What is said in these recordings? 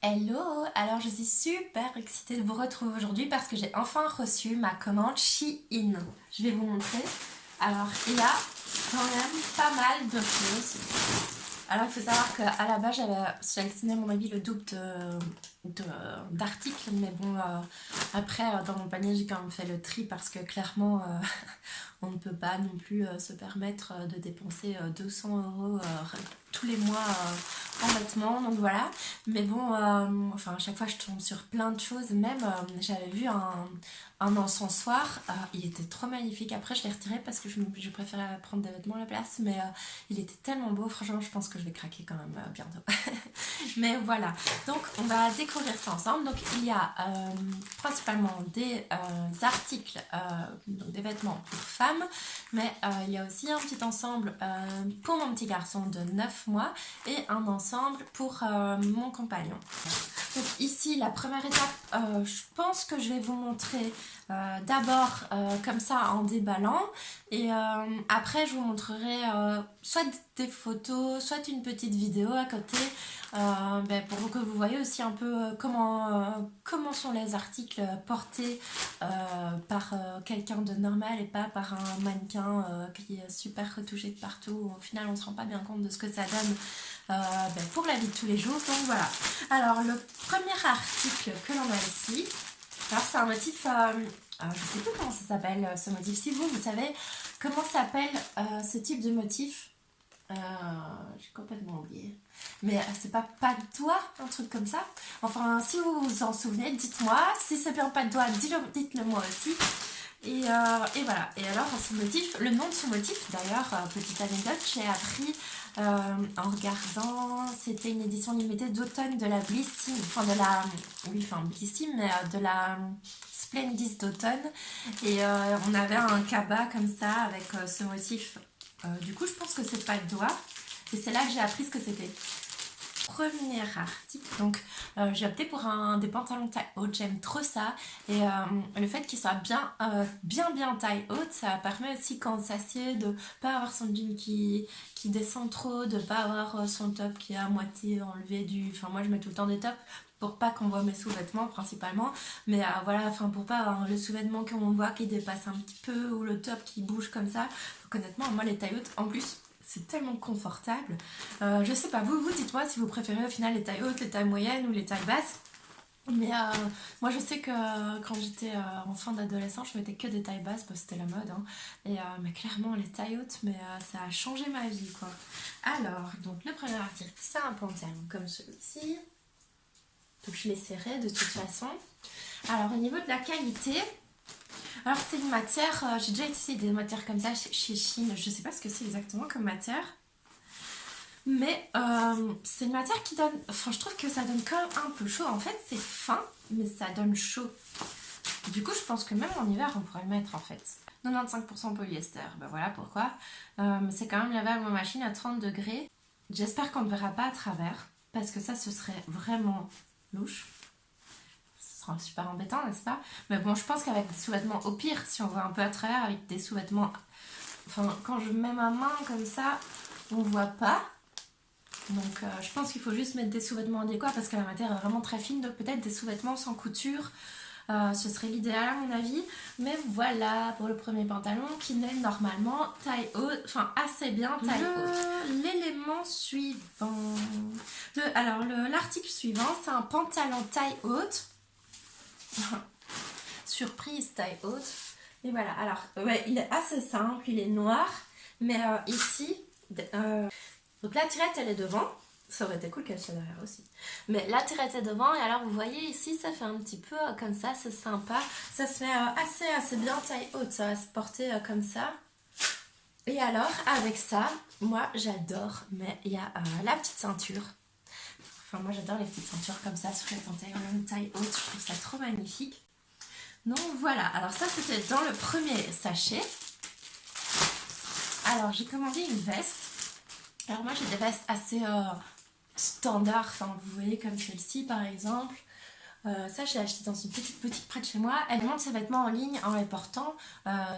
Hello! Alors je suis super excitée de vous retrouver aujourd'hui parce que j'ai enfin reçu ma commande Shein. Je vais vous montrer. Alors il y a quand même pas mal de choses. Alors il faut savoir qu'à la base j'avais sélectionné à mon avis le double d'articles, mais bon après dans mon panier j'ai quand même fait le tri parce que clairement on ne peut pas non plus se permettre de dépenser 200 € tous les mois en vêtements, donc voilà. Mais bon, enfin à chaque fois je tombe sur plein de choses, même j'avais vu un encensoir, il était trop magnifique. Après je l'ai retiré parce que je préférais prendre des vêtements à la place, mais il était tellement beau, franchement je pense que je vais craquer quand même bientôt. Mais voilà, donc on va découvrir ça ensemble. Donc il y a principalement des articles, donc des vêtements pour femmes, mais il y a aussi un petit ensemble pour mon petit garçon de 9 mois et un ensemble pour mon compagnon. Donc ici la première étape, je pense que je vais vous montrer d'abord comme ça en déballant, et après je vous montrerai soit des photos, soit une petite vidéo à côté, pour que vous voyez aussi un peu comment sont les articles portés par quelqu'un de normal et pas par un mannequin qui est super retouché de partout. Au final on se rend pas bien compte de ce que ça donne pour la vie de tous les jours. Donc voilà. Alors le premier article que l'on a ici, alors c'est un motif, je sais plus comment ça s'appelle ce motif. Si vous savez comment s'appelle ce type de motif, j'ai complètement oublié. Mais c'est pas de doigt, un truc comme ça. Enfin, si vous vous en souvenez, dites-moi. Si c'est bien pas de doigt, dites-le moi aussi. Et voilà. Et alors, ce motif, le nom de ce motif, d'ailleurs, petite anecdote, j'ai appris en regardant, c'était une édition limitée d'automne de la Blissim, enfin de la, oui, enfin Blissim, mais de la Splendid d'automne. Et on avait un cabas comme ça avec ce motif. Du coup, je pense que c'est pas de doigt. Et c'est là que j'ai appris ce que c'était. Premier article, donc j'ai opté pour des pantalons taille haute, j'aime trop ça, et le fait qu'ils soient bien taille haute, ça permet aussi quand on s'assied de pas avoir son jean qui descend trop, de pas avoir son top qui est à moitié enlevé enfin moi je mets tout le temps des tops pour pas qu'on voit mes sous-vêtements principalement, mais voilà, enfin pour pas avoir le sous-vêtement qu'on voit qui dépasse un petit peu ou le top qui bouge comme ça. Donc honnêtement moi les tailles hautes en plus c'est tellement confortable. Je sais pas, vous dites-moi si vous préférez au final les tailles hautes, les tailles moyennes ou les tailles basses. Mais moi je sais que quand j'étais en fin d'adolescent, je mettais que des tailles basses parce que c'était la mode. Hein. Et, mais clairement les tailles hautes, mais ça a changé ma vie quoi. Alors, donc le premier article, c'est un pantalon comme celui-ci. Donc je l'essaierai de toute façon. Alors au niveau de la qualité, alors c'est une matière, j'ai déjà essayé des matières comme ça chez Shein, je sais pas ce que c'est exactement comme matière, mais c'est une matière qui donne, enfin je trouve que ça donne quand même un peu chaud. En fait c'est fin mais ça donne chaud. Du coup je pense que même en hiver on pourrait le mettre en fait. 95% polyester, ben voilà pourquoi. Mais c'est quand même lavé à ma machine à 30 degrés. J'espère qu'on ne verra pas à travers parce que ça ce serait vraiment louche. Ce sera super embêtant, n'est-ce pas? Mais bon, je pense qu'avec des sous-vêtements, au pire, si on voit un peu à travers, avec des sous-vêtements, enfin, quand je mets ma main comme ça, on voit pas. Donc, je pense qu'il faut juste mettre des sous-vêtements adéquats parce que la matière est vraiment très fine. Donc, peut-être des sous-vêtements sans couture, ce serait l'idéal à mon avis. Mais voilà pour le premier pantalon qui n'est normalement taille haute, enfin assez bien taille haute. L'élément suivant. Alors, l'article suivant, c'est un pantalon taille haute. Surprise taille haute. Et voilà, alors ouais, il est assez simple, il est noir, mais ici donc la tirette elle est devant, ça aurait été cool qu'elle soit derrière aussi, mais la tirette est devant, et alors vous voyez ici ça fait un petit peu comme ça, c'est sympa, ça se met assez bien taille haute, ça va se porter comme ça. Et alors avec ça, moi j'adore, mais il y a la petite ceinture. Enfin moi j'adore les petites ceintures comme ça sur les pantalons taille haute, je trouve ça trop magnifique. Donc voilà, alors ça c'était dans le premier sachet. Alors j'ai commandé une veste. Alors moi j'ai des vestes assez standards, enfin vous voyez comme celle-ci par exemple. Ça je l'ai acheté dans une petite boutique près de chez moi. Elle montre ses vêtements en ligne en les portant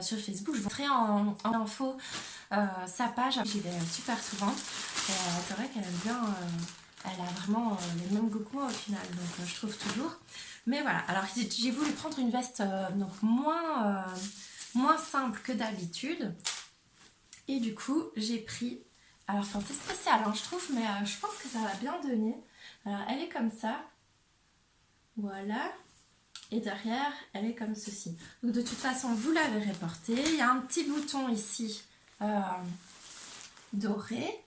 sur Facebook. Je vous mettrai en info sa page. J'y vais super souvent. C'est vrai qu'elle aime bien elle a vraiment les mêmes goûts que moi au final, donc je trouve toujours. Mais voilà, alors j'ai voulu prendre une veste donc moins simple que d'habitude. Et du coup, j'ai pris... Alors, enfin, c'est spécial, hein, je trouve, mais je pense que ça va bien donner. Alors, elle est comme ça. Voilà. Et derrière, elle est comme ceci. Donc, de toute façon, vous la verrez porter. Il y a un petit bouton ici doré.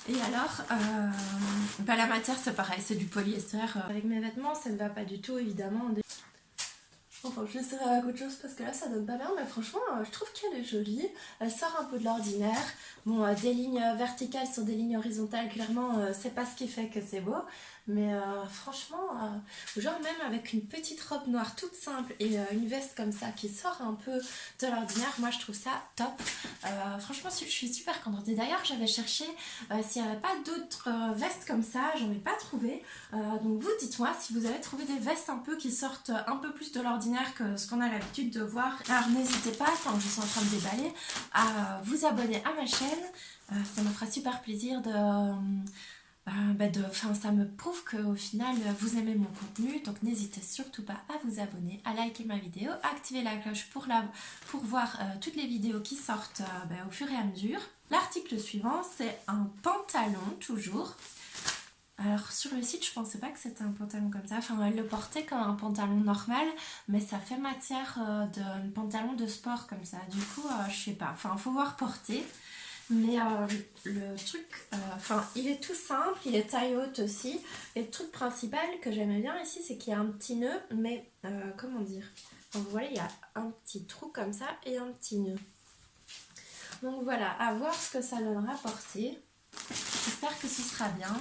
Et alors, la matière, c'est pareil, c'est du polyester. Avec mes vêtements, ça ne va pas du tout, évidemment. Enfin, je laisserai avec autre chose parce que là ça donne pas bien, mais franchement je trouve qu'elle est jolie, elle sort un peu de l'ordinaire. Bon, des lignes verticales sur des lignes horizontales, clairement c'est pas ce qui fait que c'est beau, mais franchement, genre même avec une petite robe noire toute simple et une veste comme ça qui sort un peu de l'ordinaire, moi je trouve ça top. Franchement je suis super contente. Et d'ailleurs j'avais cherché s'il n'y avait pas d'autres vestes comme ça, j'en ai pas trouvé. Donc vous dites-moi si vous avez trouvé des vestes un peu qui sortent un peu plus de l'ordinaire que ce qu'on a l'habitude de voir. Alors n'hésitez pas, quand je suis en train de déballer, à vous abonner à ma chaîne. Ça me fera super plaisir ça me prouve qu'au final vous aimez mon contenu, donc n'hésitez surtout pas à vous abonner, à liker ma vidéo, à activer la cloche pour voir toutes les vidéos qui sortent au fur et à mesure. L'article suivant, c'est un pantalon toujours. Alors sur le site je pensais pas que c'était un pantalon comme ça, enfin elle le portait comme un pantalon normal, mais ça fait matière de pantalon de sport comme ça, du coup je sais pas, enfin faut voir porter. Mais le truc, il est tout simple, il est taille haute aussi. Et le truc principal que j'aimais bien ici, c'est qu'il y a un petit nœud, mais comment dire, donc vous voyez, il y a un petit trou comme ça et un petit nœud. Donc voilà, à voir ce que ça donnera porter. J'espère que ce sera bien.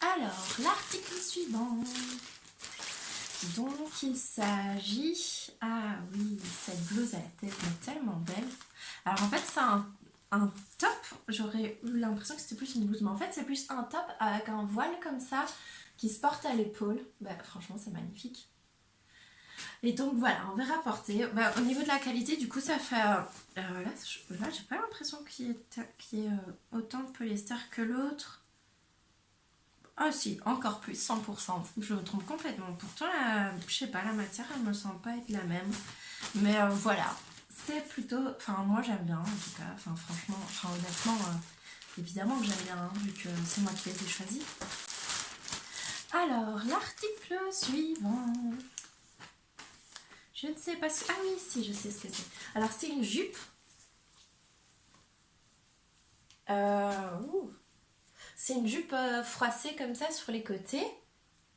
Alors, l'article suivant. Donc il s'agit... Ah oui, cette blouse elle était tellement belle. Alors en fait c'est un top, j'aurais eu l'impression que c'était plus une blouse, mais en fait c'est plus un top avec un voile comme ça qui se porte à l'épaule. Franchement c'est magnifique. Et donc voilà, on verra porter. Au niveau de la qualité, du coup ça fait... là j'ai pas l'impression qu'il y ait autant de polyester que l'autre. Ah si, encore plus, 100%. Je me trompe complètement. Pourtant, je sais pas, la matière, elle me semble pas être la même. Mais voilà, c'est plutôt... Enfin, moi j'aime bien en tout cas. Enfin, franchement, honnêtement, évidemment que j'aime bien, hein, vu que c'est moi qui les ai choisis. Alors, l'article suivant. Je ne sais pas si... Ah oui, si, je sais ce que c'est. Alors, c'est une jupe. C'est une jupe froissée comme ça sur les côtés.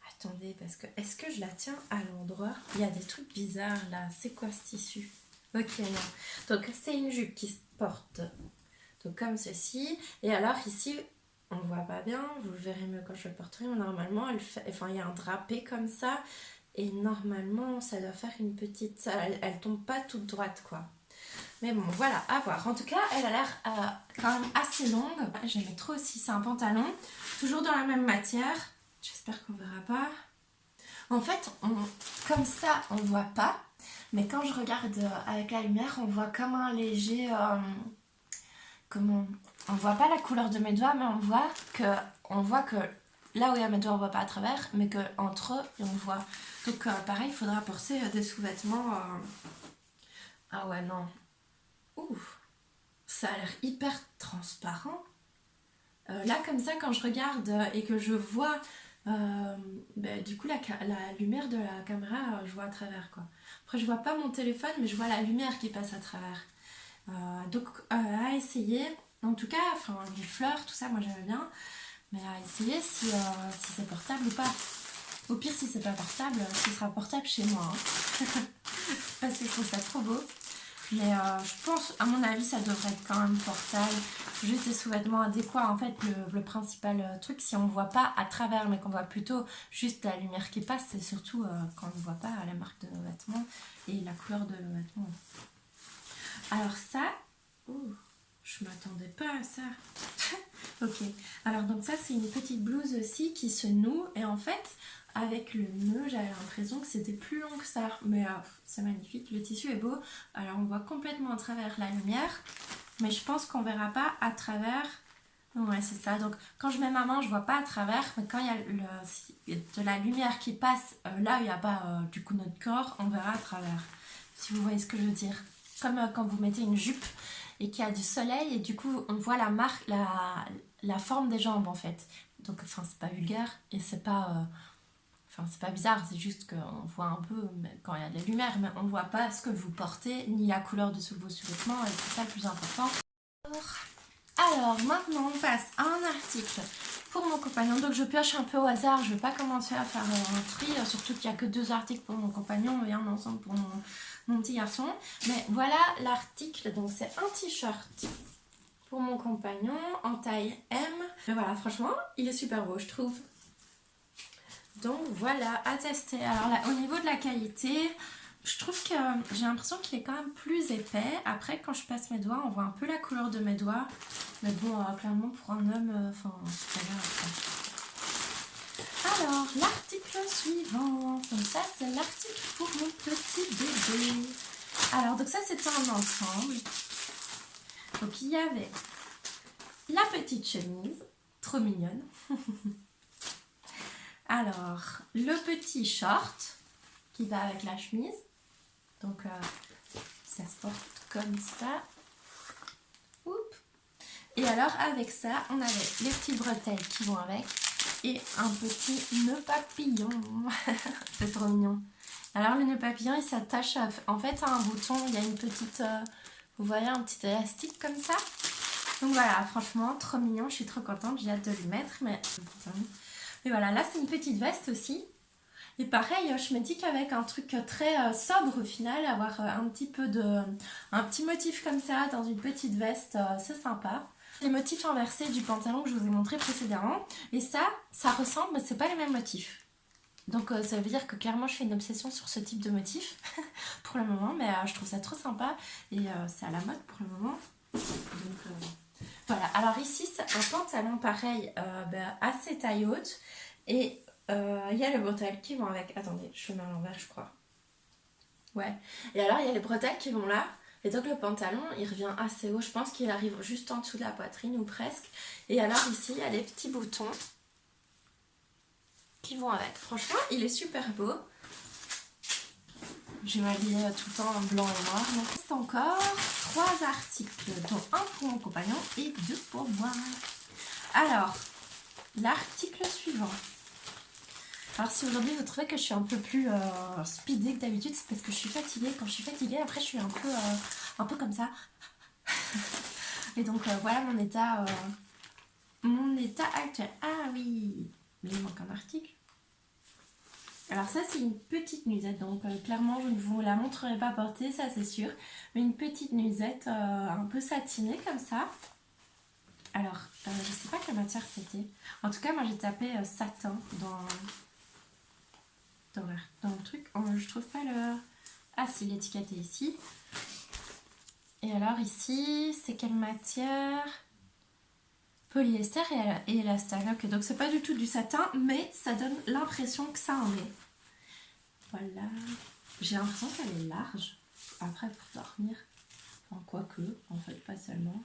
Attendez, parce que est-ce que je la tiens à l'endroit? Il y a des trucs bizarres là. C'est quoi ce tissu? Ok, non. Donc c'est une jupe qui se porte donc comme ceci. Et alors ici, on ne voit pas bien. Vous le verrez mieux quand je le porterai. Mais normalement, il y a un drapé comme ça. Et normalement, ça doit faire une petite... Elle tombe pas toute droite, quoi. Mais bon, voilà, à voir. En tout cas, elle a l'air quand même assez longue. J'aimais trop aussi, c'est un pantalon. Toujours dans la même matière. J'espère qu'on verra pas. En fait, comme ça, on voit pas. Mais quand je regarde avec la lumière, on voit comme un léger... on voit pas la couleur de mes doigts, mais on voit que là où il y a mes doigts, on voit pas à travers. Mais qu'entre eux, on voit. Donc pareil, il faudra porter des sous-vêtements... Ah ouais, non. Ouh, ça a l'air hyper transparent. Là comme ça quand je regarde et que je vois du coup la lumière de la caméra, je vois à travers quoi. Après je vois pas mon téléphone mais je vois la lumière qui passe à travers. Donc à essayer, en tout cas les fleurs tout ça moi j'aime bien, mais à essayer si c'est portable ou pas. Au pire si c'est pas portable, ce sera portable chez moi hein. Parce que je trouve ça trop beau. Mais je pense, à mon avis, ça devrait être quand même portable. Juste des sous-vêtements adéquats. En fait, le principal truc, si on ne voit pas à travers, mais qu'on voit plutôt juste la lumière qui passe, c'est surtout quand on ne voit pas la marque de nos vêtements et la couleur de nos vêtements. Alors ça, je m'attendais pas à ça. Ok, alors donc ça, c'est une petite blouse aussi qui se noue. Et en fait, avec le nœud, j'avais l'impression que c'était plus long que ça. Mais c'est magnifique, le tissu est beau. Alors on voit complètement à travers la lumière. Mais je pense qu'on verra pas à travers Ouais, c'est ça. Donc, quand je mets ma main, je vois pas à travers, mais quand il y a s'il y a de la lumière qui passe, là où il n'y a pas du coup notre corps, on verra à travers. Si vous voyez ce que je veux dire. Comme quand vous mettez une jupe et qu'il y a du soleil, et du coup, on voit la marque, la forme des jambes en fait. Donc, enfin, c'est pas vulgaire et c'est pas. Enfin, c'est pas bizarre, c'est juste qu'on voit un peu quand il y a de la lumière, mais on ne voit pas ce que vous portez, ni la couleur de vos sous-vêtements, et c'est ça le plus important. Alors, maintenant, on passe à un article pour mon compagnon. Donc, je pioche un peu au hasard, je ne vais pas commencer à faire un tri, surtout qu'il n'y a que 2 articles pour mon compagnon et un ensemble pour mon petit garçon. Mais voilà l'article, donc c'est un t-shirt pour mon compagnon en taille M. Mais voilà, franchement, il est super beau, je trouve. Donc voilà, à tester. Alors là, au niveau de la qualité, je trouve que j'ai l'impression qu'il est quand même plus épais. Après, quand je passe mes doigts, on voit un peu la couleur de mes doigts. Mais bon, clairement, pour un homme, enfin, c'est pas grave. Alors, l'article suivant. Donc ça, c'est l'article pour mon petit bébé. Alors, donc ça, c'était un ensemble. Donc, il y avait la petite chemise, trop mignonne. Alors, le petit short qui va avec la chemise. Donc, ça se porte comme ça. Oups. Et alors, avec ça, on avait les petites bretelles qui vont avec. Et un petit nœud papillon. C'est trop mignon. Alors, le nœud papillon, il s'attache en fait à un bouton. Il y a une petite... vous voyez, un petit élastique comme ça. Donc voilà, franchement, trop mignon. Je suis trop contente. J'ai hâte de le mettre. Mais voilà, là, c'est une petite veste aussi. Et pareil, je me dis qu'avec un truc très sobre au final, avoir un petit motif comme ça dans une petite veste, c'est sympa. Les motifs inversés du pantalon que je vous ai montré précédemment. Et ça ressemble, mais c'est pas les mêmes motifs. Donc ça veut dire que clairement je fais une obsession sur ce type de motif pour le moment, mais je trouve ça trop sympa et c'est à la mode pour le moment. Donc voilà, alors ici c'est un pantalon pareil, assez taille haute et il y a les bretelles qui vont avec. Attendez, je mets à l'envers, je crois. Ouais. Et alors, il y a les bretelles qui vont là. Et donc, le pantalon, il revient assez haut. Je pense qu'il arrive juste en dessous de la poitrine ou presque. Et alors, ici, il y a les petits boutons qui vont avec. Franchement, il est super beau. Je vais m'habiller tout le temps en blanc et noir. Donc, c'est encore 3 articles, dont un pour mon compagnon et 2 pour moi. Alors, l'article suivant. Alors si aujourd'hui vous trouvez que je suis un peu plus speedée que d'habitude, c'est parce que je suis fatiguée. Quand je suis fatiguée, après je suis un peu comme ça. Et donc voilà mon état actuel. Ah oui, il manque un article. Alors ça c'est une petite nuisette, donc clairement je ne vous la montrerai pas portée, ça c'est sûr. Mais une petite nuisette un peu satinée comme ça. Alors je sais pas quelle matière c'était. En tout cas moi j'ai tapé satin dans le truc. Je trouve pas le... Ah si, l'étiquette est ici. Et alors ici, c'est quelle matière? Polyester et élastane. Ok, donc c'est pas du tout du satin, mais ça donne l'impression que ça en est. Voilà. J'ai l'impression qu'elle est large. Après, pour dormir. Enfin, quoique, en fait, pas seulement.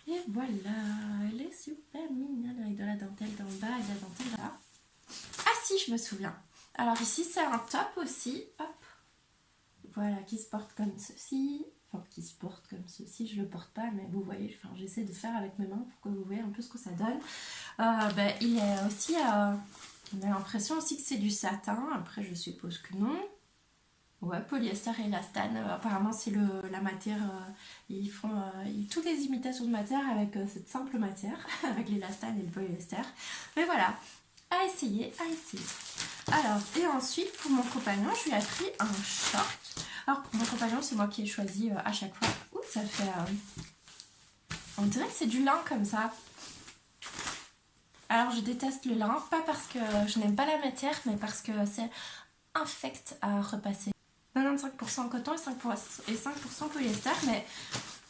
Et voilà, elle est super mignonne avec de la dentelle dans le bas et de la dentelle là. Ah si, je me souviens. Alors ici, c'est un top aussi. Hop. Voilà, qui se porte comme ceci. Enfin, qui se porte comme ceci. Je le porte pas, mais vous voyez, enfin, j'essaie de faire avec mes mains pour que vous voyez un peu ce que ça donne. Il est aussi... on a l'impression aussi que c'est du satin. Après, je suppose que non. Ouais, polyester et élastane. Apparemment, c'est la matière. Ils font toutes les imitations de matière avec cette simple matière, avec l'élastane et le polyester. Mais voilà, à essayer, à essayer. Alors, et ensuite, pour mon compagnon, je lui ai pris un short. Alors, pour mon compagnon, c'est moi qui ai choisi à chaque fois. Ouh, ça fait... on dirait que c'est du lin comme ça. Alors, je déteste le lin, pas parce que je n'aime pas la matière, mais parce que c'est infect à repasser. 95% coton et 5% polyester, mais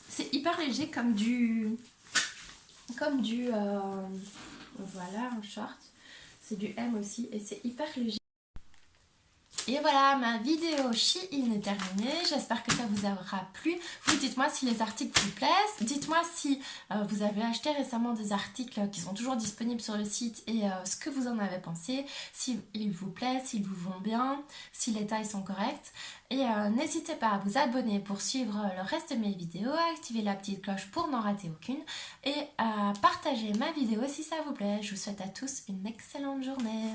c'est hyper léger comme du... voilà, un short. C'est du M aussi et c'est hyper léger. Et voilà, ma vidéo Shein est terminée. J'espère que ça vous aura plu. Vous dites-moi si les articles vous plaisent. Dites-moi si vous avez acheté récemment des articles qui sont toujours disponibles sur le site et ce que vous en avez pensé. S'ils vous plaisent, s'ils vous vont bien, si les tailles sont correctes. Et n'hésitez pas à vous abonner pour suivre le reste de mes vidéos, à activer la petite cloche pour n'en rater aucune et à partager ma vidéo si ça vous plaît. Je vous souhaite à tous une excellente journée.